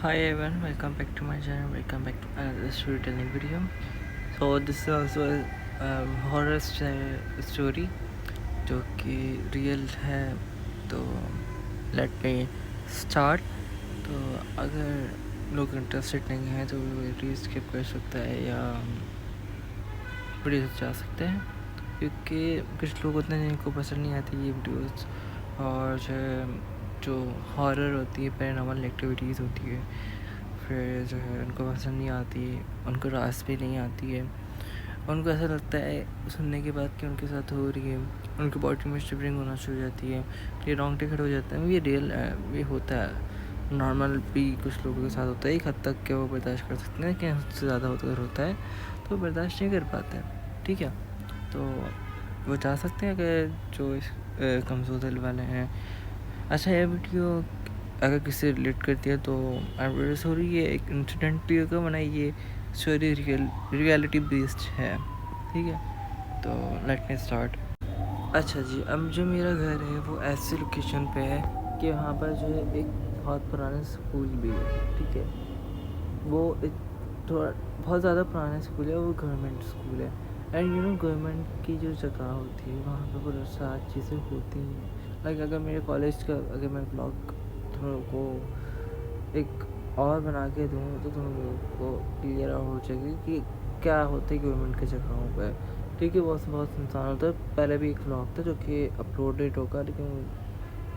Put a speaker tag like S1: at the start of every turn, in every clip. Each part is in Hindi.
S1: Hi everyone, welcome back to my channel. Welcome back to another storytelling video. So this is also a horror story जो कि रियल है. तो लेट मी स्टार्ट. तो अगर लोग इंटरेस्टेड नहीं हैं तो वीडियो स्किप कर सकता है या वीडियो से जा सकते हैं, क्योंकि कुछ लोग उतने जिनको पसंद नहीं आती ये वीडियोस, और जो हॉरर होती है, पैरानॉर्मल एक्टिविटीज़ होती है, फिर जो है उनको पसंद नहीं आती, उनको रास भी नहीं आती है. उनको ऐसा लगता है सुनने के बाद कि उनके साथ हो रही है, उनकी बॉडी में शिवरिंग होना शुरू हो जाती है, ये रोंगटे खड़े हो जाते हैं. ये रियल है, ये होता है. नॉर्मल भी कुछ लोगों के साथ होता है, एक हद तक के वो बर्दाश्त कर सकते हैं, लेकिन उससे ज़्यादा होता है तो बर्दाश्त नहीं कर पाते हैं. ठीक है, तो वो चाह सकते हैं कि जो इस कमज़ोर दिल वाले हैं. अच्छा, ये वीडियो अगर किसी से रिलेट करती है तो आई एम रियली सॉरी. ये एक इंसिडेंट भी होगा, वरना ये स्टोरी रियलिटी बेस्ड है. ठीक है, तो लेट मी स्टार्ट. अच्छा जी, अब जो मेरा घर है वो ऐसी लोकेशन पे है कि वहाँ पर जो है एक बहुत पुराना स्कूल भी है. ठीक है, वो एक थोड़ा बहुत ज़्यादा पुराना स्कूल है, वो गवर्नमेंट स्कूल है. एंड गवर्नमेंट की जो जगह होती है वहाँ पर बहुत सारी चीज़ें होती हैं. लाइक अगर मेरे कॉलेज का अगर मैं ब्लॉग तुम लोग को एक और बना के दूँ तो तुम लोग को क्लियर हो जाएगी कि क्या होता है गवर्नमेंट की जगहों पर. ठीक है, बहुत इंसान होता है. पहले भी एक व्लॉग था जो कि अपलोडेड होगा, लेकिन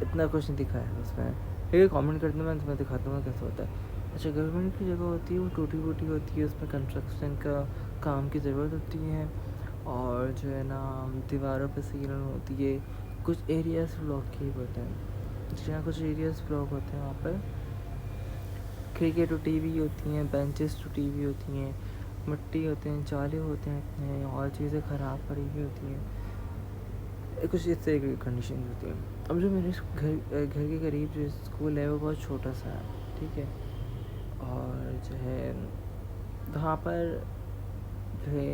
S1: इतना कुछ नहीं दिखाया है उसमें. ठीक है, कमेंट कर दूँ, मैं तुम्हें दिखाता हूँ कैसा होता है. अच्छा, गवर्नमेंट की जगह होती है वो टूटी फूटी होती है, उसमें कंस्ट्रक्शन का काम की ज़रूरत होती है, और जो है ना दीवारों पर सीलन होती है. कुछ एरियाज ब्लॉक किए होते हैं, जहाँ कुछ एरियाज ब्लॉक होते हैं वहाँ पर खिड़कियाँ टूटी हुई होती हैं, बेंचेस टूटी हुई होती हैं, मिट्टी होते हैं, चाले होते हैं, और चीज़ें ख़राब पड़ी हुई होती हैं. कुछ इस तरह की कंडीशन होती है. अब जो मेरे घर के करीब जो स्कूल है वो बहुत छोटा सा है. ठीक है, और जो है वहाँ पर जो है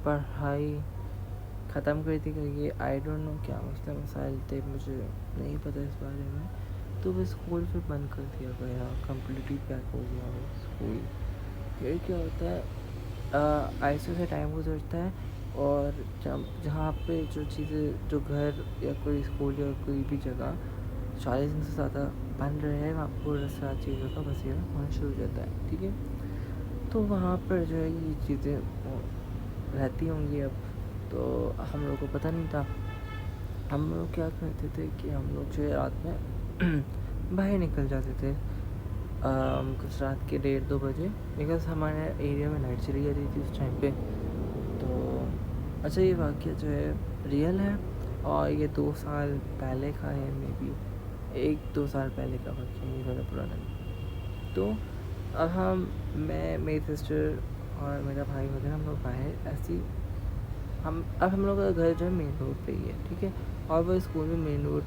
S1: पढ़ाई ख़त्म कर दी गई. आई डोंट नो क्या मसले मसाइल थे, मुझे नहीं पता इस बारे में. तो वो स्कूल फिर बंद कर दिया गया, कम्प्लीटली पैक हो गया वो स्कूल. फिर क्या होता है, ऐसे से टाइम गुजरता है, और जहाँ पे जो चीज़ें जो घर या कोई स्कूल या कोई भी जगह 40 दिन से ज़्यादा बन रहे हैं, वहाँ पर सारी चीज़ों का बसेरा होना शुरू हो जाता है. ठीक है, तो वहाँ पर जो है ये चीज़ें रहती होंगी. अब तो हम लोग को पता नहीं था. हम लोग क्या करते थे कि हम लोग जो है रात में बाहर निकल जाते थे, कुछ रात के 1:30-2 बजे, बिकॉज हमारे एरिया में लाइट चली जाती थी उस टाइम पे. तो अच्छा, ये वाक़या जो है रियल है, और ये 2 साल पहले का है, मे बी 1-2 साल पहले का वाक़या, ये ज़्यादा पुराना नहीं. तो अब मैं, मेरी सिस्टर और मेरा भाई वगैरह हम लोग बाहर ऐसी हम लोग का घर जो है मेन रोड पे ही है. ठीक है, और वो स्कूल भी मेन रोड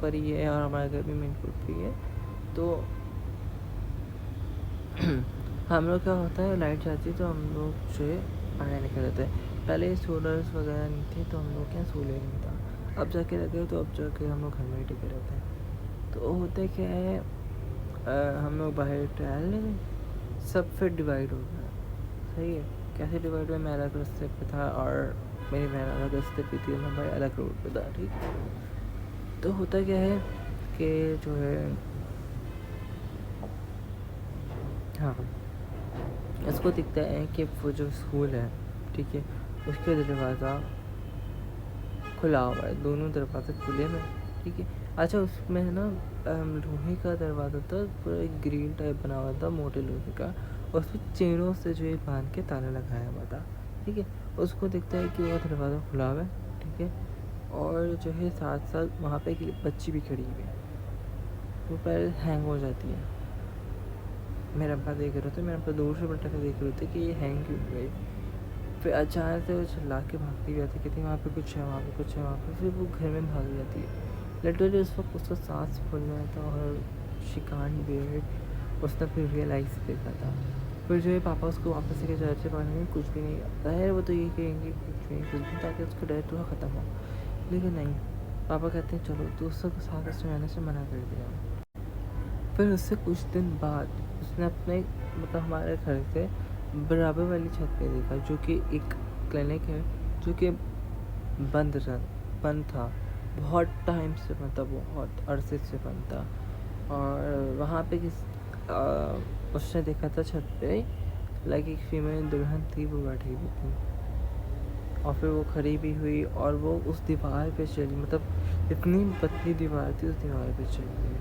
S1: पर ही है, और हमारा घर भी मेन रोड पे ही है. तो हम लोग क्या होता है, लाइट जाती है तो हम लोग जो है बाहर निकल जाते हैं. पहले सोलर्स वगैरह नहीं थे तो हम लोग क्या सोलर नहीं था. अब जाके लगे तो अब जाके हम लोग घर में ही टिके रहते हैं. तो होता क्या है, हम लोग बाहर टहलने में सब फिर डिवाइड हो गया. सही है, कैसे डिवाइड हुआ, मैं अलग रास्ते पे था और मेरी बहन अलग रास्ते पे थी, मैं भाई अलग रोड पे था. ठीक, तो होता क्या है कि जो है, हाँ, इसको दिखता है कि वो जो स्कूल है, ठीक है, उसके दरवाज़ा खुला हुआ है, दोनों दरवाजे खुले हुए. ठीक है, अच्छा, उसमें है ना लोहे का दरवाज़ा था, पूरा एक ग्रिल टाइप बना हुआ था, मोटे लोहे का, और उसमें चेनों से जो है बांध के ताला लगाया हुआ था. ठीक है, उसको दिखता है कि वो दरवाज़ा खुला हुआ है. ठीक है, और जो है साथ साथ वहाँ पे एक बच्ची भी खड़ी हुई है. वो पहले हैंग हो जाती है. मेरे अब्बा देख रहे थे, मेरे अब्बा दूर से बटा के देख रहे थे कि ये हैंग क्यों हो गई. फिर अचानक से वो चिल्ला के भागती जाती, कहती वहाँ पे कुछ है, वहाँ पे कुछ है, वहाँ पे. फिर वो घर में भाग जाती है. लिटरली उस वक्त उसका सांस फूल रहा था, और शी कांट बेयर इट. उसने फिर रियलाइज़ देखा था. फिर जो है पापा उसको वापस लेके चर्च से पढ़ने में कुछ भी नहीं आता है, वो तो ये कहेंगे कुछ भी, ताकि उसका डर थोड़ा ख़त्म हो. लेकिन नहीं, पापा कहते हैं चलो, दोस्तों के साथ उसने रहने से मना कर दिया. फिर उससे कुछ दिन बाद उसने अपने मतलब हमारे घर से बराबर वाली छत पे देखा, जो कि एक क्लिनिक है जो कि बंद था, बहुत टाइम से बंद था, बहुत अरसे से बंद था। और वहाँ पे उसने देखा था छत पे, लाइक एक फीमेल दुल्हन थी, वो बैठी हुई थी। और फिर वो खड़ी भी हुई और वो उस दीवार पे चली, मतलब इतनी पतली दीवार थी, उस दीवार पे चली गई।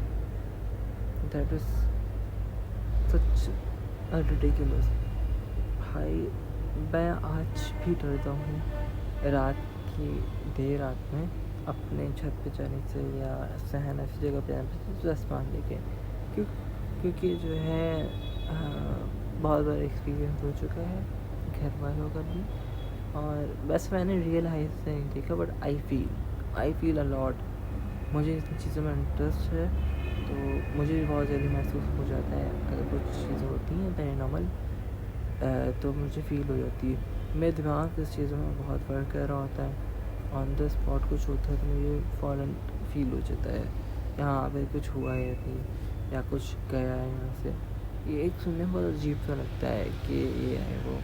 S1: That is such a ridiculous. भाई मैं आज भी डरता हूँ रात की देर रात में अपने छत पे जाने से या सहन ऐसी जगह पे जाने से आसमान देखे, क्यों क्योंकि जो है बहुत बार एक्सपीरियंस हो चुका है घर वालों का भी। और बस मैंने रियल हाइट से नहीं देखा, but I feel a lot. मुझे इन चीज़ों में इंटरेस्ट है, तो मुझे भी बहुत जल्दी महसूस हो जाता है अगर कुछ चीज़ें होती हैं पैरानॉर्मल, तो मुझे फ़ील हो जाती है। मेरे दिमाग इस चीज़ों में बहुत वर्क कर रहा होता है, ऑन द स्पॉट कुछ होता है तो मुझे फ़ौरन फ़ील हो जाता है यहाँ पे कुछ हुआ है अभी या कुछ गया है यहाँ से। ये एक सुनने में बहुत अजीब सा लगता है कि ये है वो,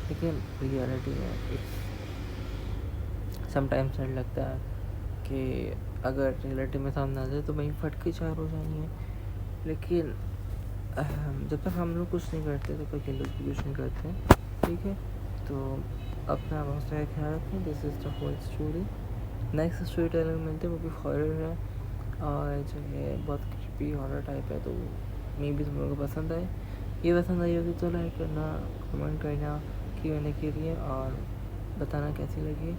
S1: लेकिन रियलिटी है। समटाइम्स ऐसा लगता है कि अगर रियलिटी में सामने आ जाए तो वहीं फट के चार हो जाएंगे, लेकिन जब तक हम लोग कुछ नहीं करते तब तक ये लोग भी कुछ नहीं करते, ठीक है। तो अपना बहुत सारा ख्याल रखें। This is the whole story. Next story telling मिलते हैं, वो भी हॉरर है और जो है बहुत क्रीपी हॉरर टाइप है, तो मे भी तुम लोगों को पसंद आए। ये पसंद आई होगी तो लाइक करना, कमेंट करना Q&A के लिए, और बताना कैसी लगी।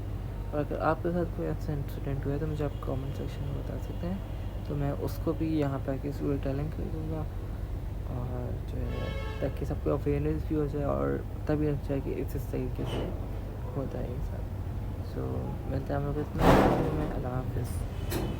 S1: और अगर आपके साथ कोई ऐसा इंसिडेंट हुआ है तो मुझे आप कमेंट सेक्शन में बता सकते हैं, तो मैं उसको भी यहाँ पर आके स्टोरी टेलिंग कर दूँगा। और जो है ताकि सबको अवेयरनेस भी हो जाए और तभी लग जाए कि इस तरीके से होता है ये सब। सो मिलते हैं हम लोग इतना में। अल्लाह हाफ़िज़।